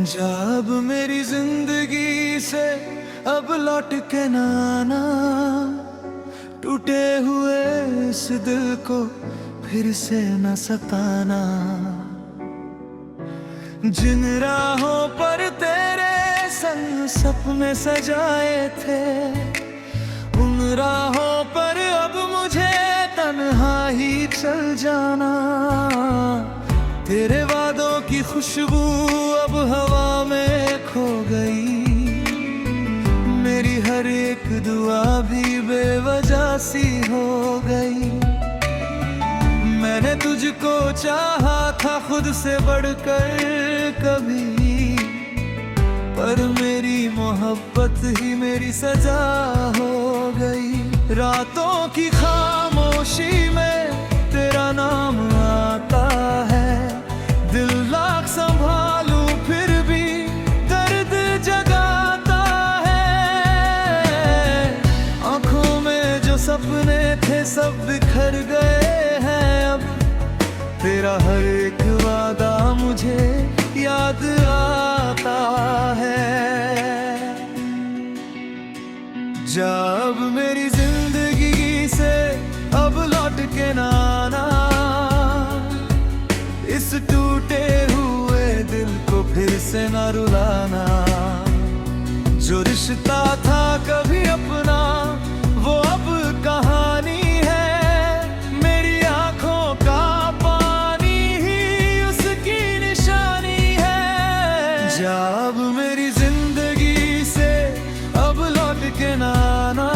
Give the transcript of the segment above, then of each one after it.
जब मेरी जिंदगी से अब लौट के ना आना, टूटे हुए इस दिल को फिर से न सताना। जिन राहों पर तेरे संग सपने सजाए थे, उन राहों पर अब मुझे तन्हा ही चल जाना। तेरे वादों की खुशबू अब हवा में खो गई, मेरी हर एक दुआ भी बेवजह सी हो गई। मैंने तुझको चाहा था खुद से बढ़कर कभी, पर मेरी मोहब्बत ही मेरी सजा हो गई। रातों की खामोशी में तेरा नाम आता है, दिल लाख संभालूं फिर भी दर्द जगाता है। आंखों में जो सपने थे सब बिखर गए हैं अब, तेरा हर एक वादा मुझे याद आता है। जब मेरी जिंदगी से अब लौट के ना आना, इस टूटे हुए दिल को फिर से ना रुलाना। जो रिश्ता था कभी अपना वो अब कहानी है, मेरी आंखों का पानी ही उसकी निशानी है। जब मेरी जिंदगी से अब लौट के ना आना,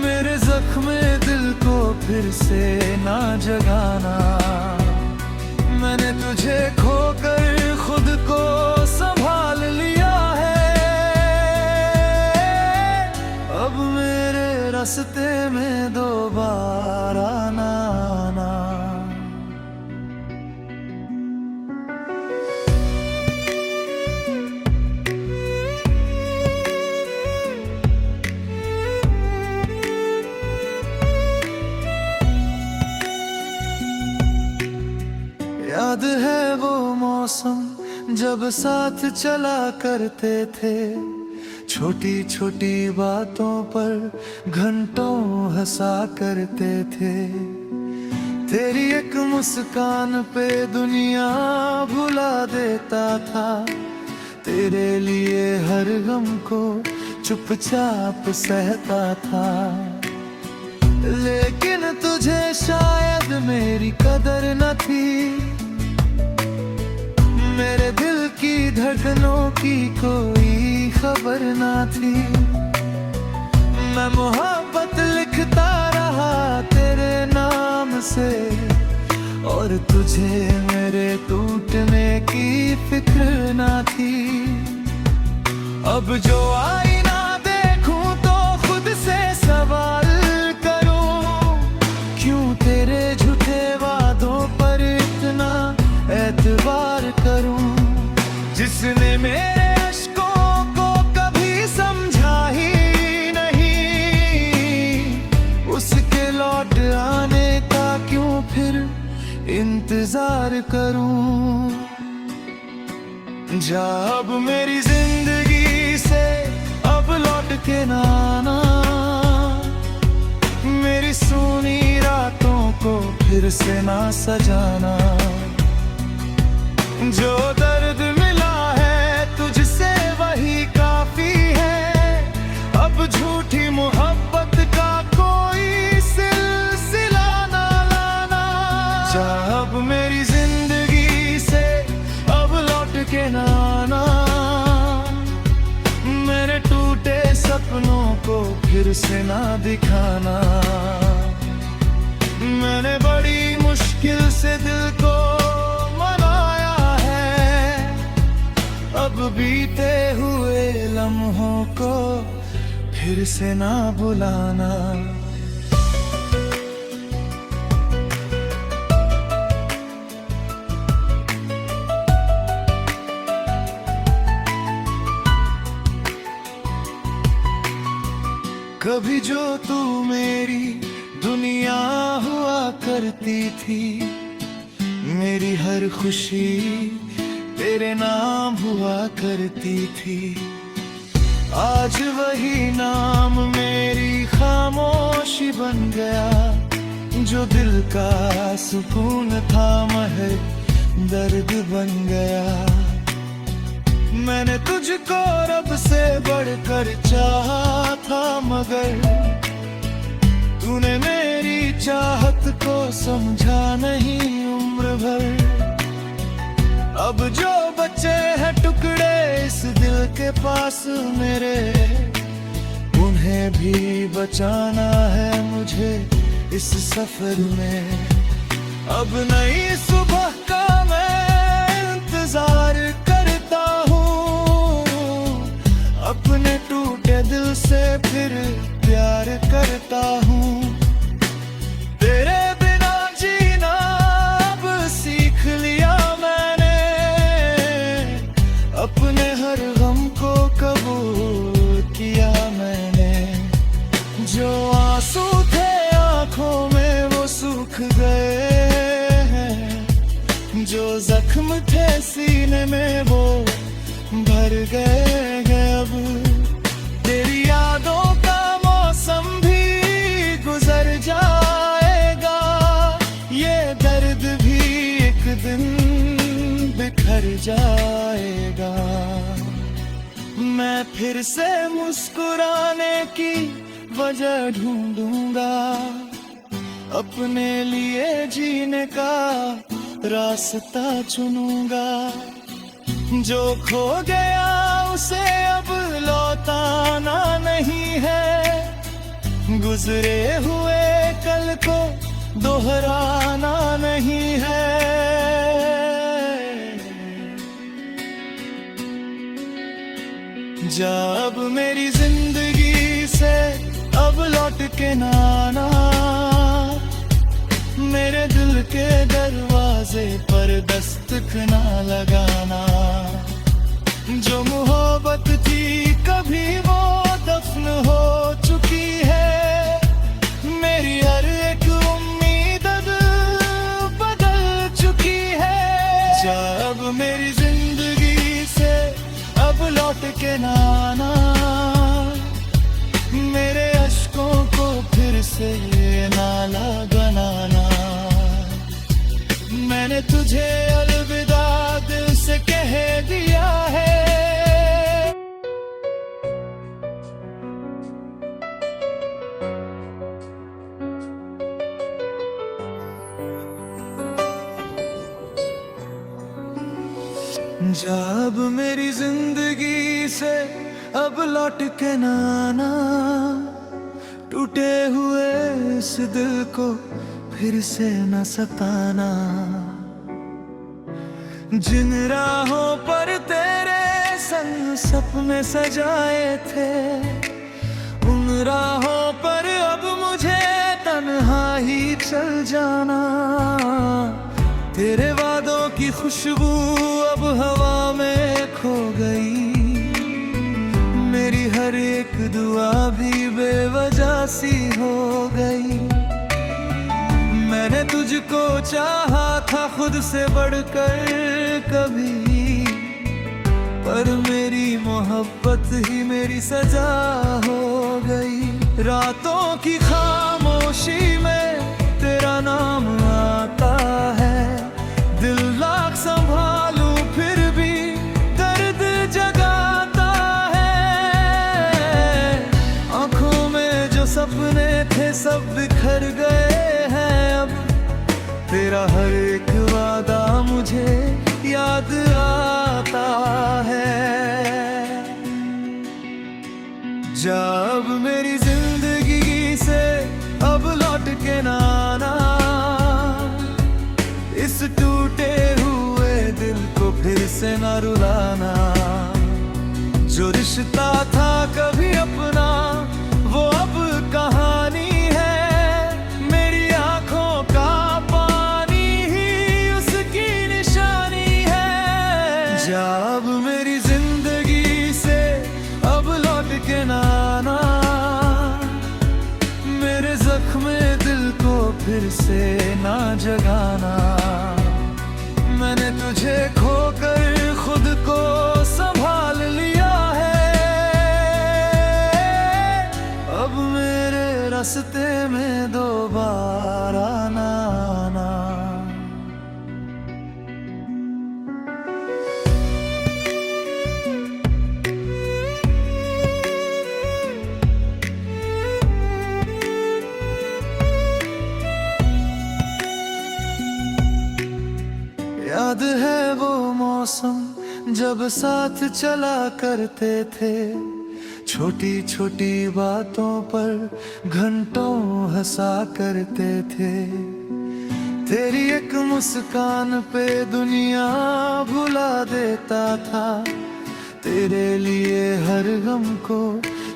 मेरे जख्मे दिल को फिर से ना जगाना। मैंने तुझे खोकर खुद को संभाल लिया है, अब मेरे रास्ते में दोबारा ना आना। याद है वो मौसम जब साथ चला करते थे, छोटी छोटी बातों पर घंटों हंसा करते थे। तेरी एक मुस्कान पे दुनिया भुला देता था, तेरे लिए हर गम को चुपचाप सहता था। लेकिन तुझे शायद मेरी कदर न थी, मेरे दिल की धड़कनों की कोई खबर ना थी। मैं मोहब्बत लिखता रहा तेरे नाम से, और तुझे मेरे टूटने की फिक्र ना थी। अब जो आईना देखूं तो खुद से सवाल करूं, क्यों तेरे झूठे वादों पर इतना एतबार करूं। जिसने मेरे अश्कों को कभी समझा ही नहीं, उसके लौट आने का क्यों फिर इंतजार करूं। जब मेरी जिंदगी से अब लौट के ना आना, मेरी सूनी रातों को फिर से ना सजाना। जो दर्द मिला है तुझसे वही काफी है, अब झूठी मोहब्बत का कोई सिलसिला ना लाना। जब मेरी जिंदगी से अब लौट के ना आना, मेरे टूटे सपनों को फिर से ना दिखाना। मैंने बड़ी मुश्किल से दिल को अब बीते हुए लम्हों को फिर से ना बुलाना। कभी जो तू मेरी दुनिया हुआ करती थी, मेरी हर खुशी तेरे नाम हुआ करती थी। आज वही नाम मेरी खामोशी बन गया, जो दिल का सुकून था महक दर्द बन गया। मैंने तुझको रब से बढ़कर चाहा था, मगर तूने मेरी चाहत को समझा नहीं उम्र भर। अब जो बचे हैं टुकड़े इस दिल के पास मेरे, उन्हें भी बचाना है मुझे इस सफर में। अब नई सुबह का मैं इंतजार करता हूँ, अपने टूटे दिल से फिर प्यार करता हूँ। तेरे बिना जीना अब सीख लिया मैंने, अपने हर गम को कबूल किया मैंने। जो आंसू थे आंखों में वो सूख गए, जो जख्म थे सीने में वो भर गए। अब तेरी यादों का मौसम भी गुजर जाएगा, ये दर्द भी एक दिन बिखर जाएगा। मैं फिर से मुस्कुराने की वजह ढूंढूंगा, अपने लिए जीने का रास्ता चुनूंगा। जो खो गया उसे अब लौटाना नहीं है, गुजरे हुए कल को दोहराना नहीं है। जब मेरी जिंदगी से अब लौट के ना आना, मेरे दिल के दरवाजे पर दस्तक ना लगाना। जो मोहब्बत थी कभी वो दफन हो चुकी है, मेरी हर एक उम्मीद अब बदल चुकी है। जब मेरी जिंदगी से अब लौट के ना आना, मेरे अश्कों को फिर से नाला बनाना। मैंने तुझे अलविदा दिल से कह दिया है। जब मेरी जिंदगी से अब लौट के ना आना, टूटे हुए इस दिल को फिर से न सताना। जिन राहों पर तेरे संग सपने सजाए थे, उन राहों पर अब मुझे तन्हा ही चल जाना। तेरे वादों की खुशबू अब हवा में खो गई, मेरी हर एक दुआ भी बेवजह सी हो गई। मैंने तुझको चाहा था खुद से बढ़कर कभी, पर मेरी मोहब्बत ही मेरी सजा हो गई। रातों की खामोशी में तेरा नाम आता है, दिल लाख संभालूं फिर भी दर्द जगाता है। आंखों में जो सपने थे सब बिखर गए हैं, अब तेरा हर एक वादा मुझे याद आता है। जब मेरी जिंदगी से अब लौट के ना आना, इस टूटे हुए दिल को फिर से न रुलाना। जो रिश्ता था कभी अपना वो अब कहानी है, मेरी आंखों का पानी ही उसकी निशानी है। जब मेरी जिंदगी से अब लौट के ना आना, मेरे जख्मे दिल को फिर से ना जगाना। मैंने तुझे खोकर जब साथ चला करते थे, छोटी छोटी बातों पर घंटों हंसा करते थे। तेरी एक मुस्कान पे दुनिया भुला देता था, तेरे लिए हर गम को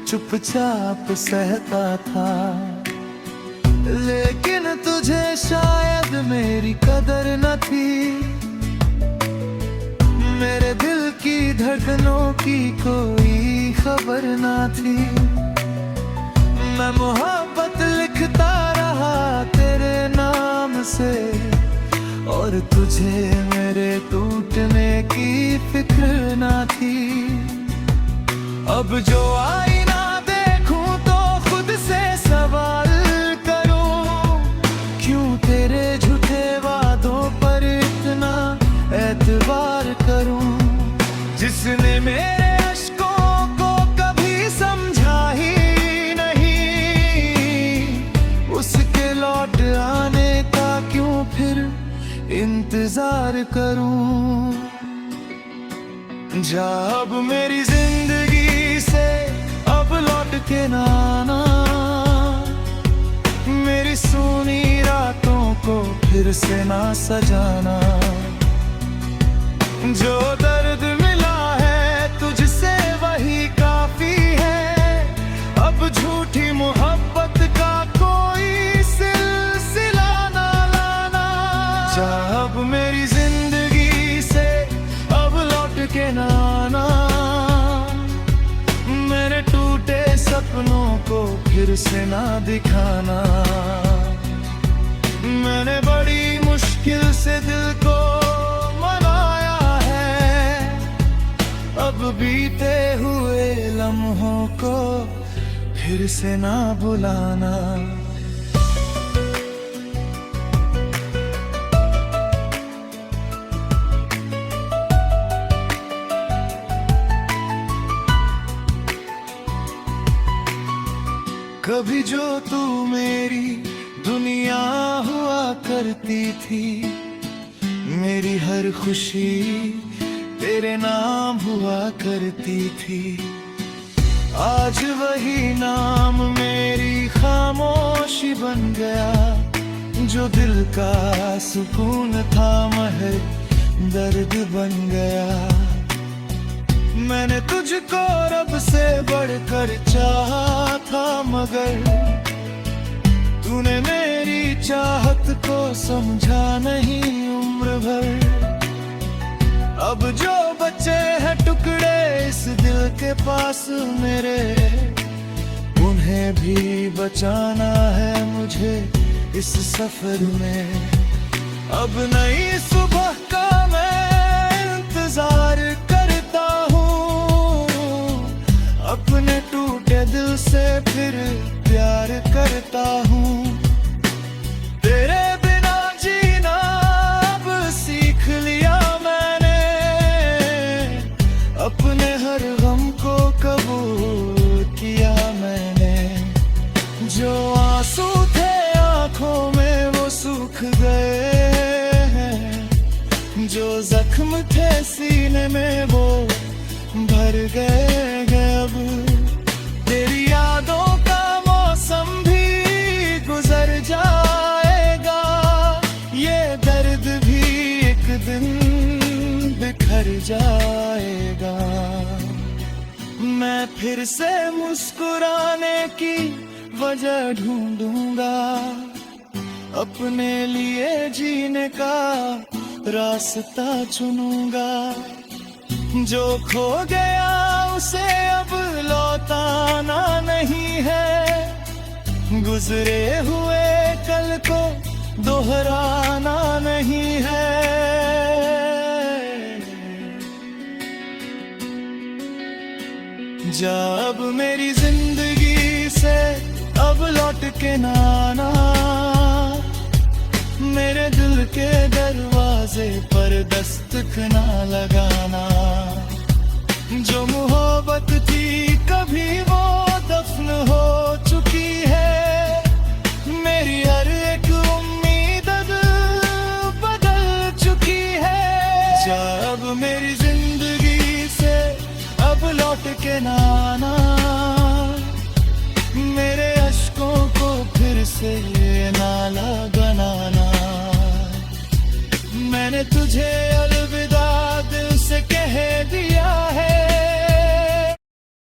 चुपचाप सहता था। लेकिन तुझे शायद मेरी कदर न थी, मेरे दिल की धड़कनों की कोई खबर ना थी। मैं मोहब्बत लिखता रहा तेरे नाम से, और तुझे मेरे टूटने की फिक्र ना थी। अब जो आईना देखूं तो खुद से सवाल करूं, क्यों तेरे झूठे वादों पर इतना एतबार करूं। जिसने मेरे अश्कों को कभी समझा ही नहीं, उसके लौट आने का क्यों फिर इंतजार करूं। जा अब मेरी जिंदगी से अब लौट के ना आना, मेरी सूनी रातों को फिर से ना सजाना। जो दर्द मिला है तुझसे वही काफी है, अब झूठी मोहब्बत का कोई सिलसिला ना लाना। जा अब मेरी जिंदगी से अब लौट के ना आना, मेरे टूटे सपनों को फिर से ना दिखाना। मैंने बड़ी मुश्किल से दिल को मनाया है, अब बीते हुए लम्हों को फिर से ना बुलाना। कभी जो तू मेरी दुनिया हुआ करती थी, मेरी हर खुशी तेरे नाम हुआ करती थी। आज वही नाम मेरी खामोशी बन गया, जो दिल का सुकून था महज दर्द बन गया। मैंने तुझको रब से बढ़कर चाहा था, मगर तूने मेरी चाहत को समझा नहीं उम्र भर। अब जो बचे हैं टुकड़े इस दिल के पास मेरे, उन्हें भी बचाना है मुझे इस सफर में। अब नई सुबह का मैं इंतजार करता हूँ, अपने टूटे दिल से फिर प्यार करता हूँ। तेरे बिना जीना अब सीख लिया मैंने, अपने हर गम को कबूल किया मैंने। जो आंसू थे आंखों में वो सूख गए हैं, जो जख्म थे सीने में वो भर गए हैं। अब तेरी यादों का मौसम भी गुजर जाएगा, ये दर्द भी एक दिन बिखर जाएगा। मैं फिर से मुस्कुराने की वजह ढूंढूंगा, अपने लिए जीने का रास्ता चुनूंगा। जो खो गया उसे अब लौटाना नहीं है, गुजरे हुए कल को दोहराना नहीं है। जा अब मेरी जिंदगी से अब लौट के ना आना, मेरे दिल के दरवाजे पर दस्तक ना लगाना। जो मोहब्बत थी कभी वो दफन हो चुकी है, मेरी हर एक उम्मीद बदल चुकी है। जा अब मेरी जिंदगी के ना आना, मेरे अश्कों को फिर से नाला बनाना। मैंने तुझे अलविदा दिल से कह दिया है,